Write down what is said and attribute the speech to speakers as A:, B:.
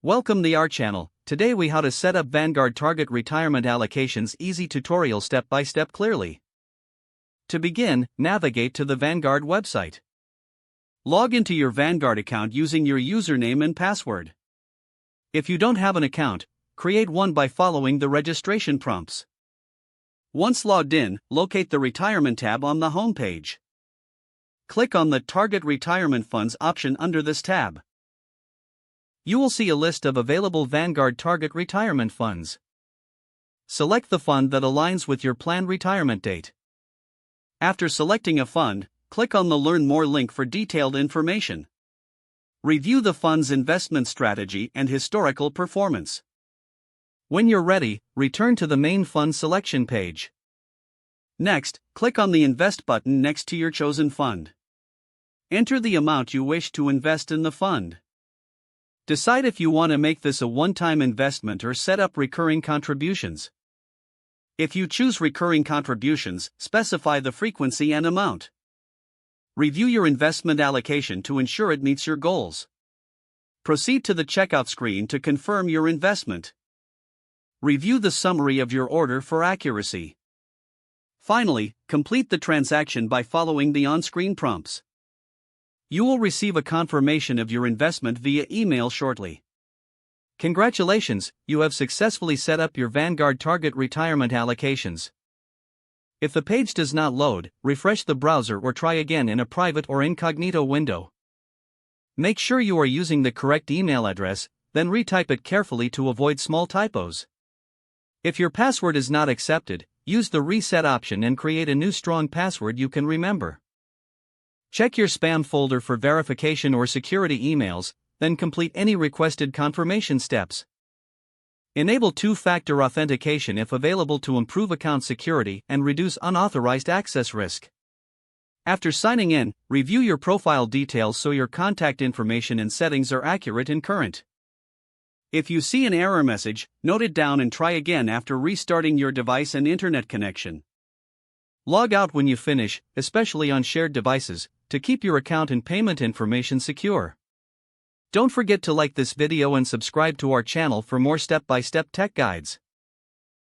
A: Welcome to our channel. Today we how to set up Vanguard Target Retirement allocations easy tutorial step by step clearly. To begin, navigate to the Vanguard website. Log into your Vanguard account using your username and password. If you don't have an account, create one by following the registration prompts. Once logged in, locate the Retirement tab on the home page. Click on the Target Retirement Funds option under this tab. You will see a list of available Vanguard Target Retirement funds. Select the fund that aligns with your planned retirement date. After selecting a fund, click on the Learn More link for detailed information. Review the fund's investment strategy and historical performance. When you're ready, return to the main fund selection page. Next, click on the Invest button next to your chosen fund. Enter the amount you wish to invest in the fund. Decide if you want to make this a one-time investment or set up recurring contributions. If you choose recurring contributions, specify the frequency and amount. Review your investment allocation to ensure it meets your goals. Proceed to the checkout screen to confirm your investment. Review the summary of your order for accuracy. Finally, complete the transaction by following the on-screen prompts. You will receive a confirmation of your investment via email shortly. Congratulations, you have successfully set up your Vanguard Target Retirement allocations. If the page does not load, refresh the browser or try again in a private or incognito window. Make sure you are using the correct email address, then retype it carefully to avoid small typos. If your password is not accepted, use the reset option and create a new strong password you can remember. Check your spam folder for verification or security emails, then complete any requested confirmation steps. Enable two-factor authentication if available to improve account security and reduce unauthorized access risk. After signing in, review your profile details so your contact information and settings are accurate and current. If you see an error message, note it down and try again after restarting your device and internet connection. Log out when you finish, especially on shared devices, to keep your account and payment information secure. Don't forget to like this video and subscribe to our channel for more step-by-step tech guides.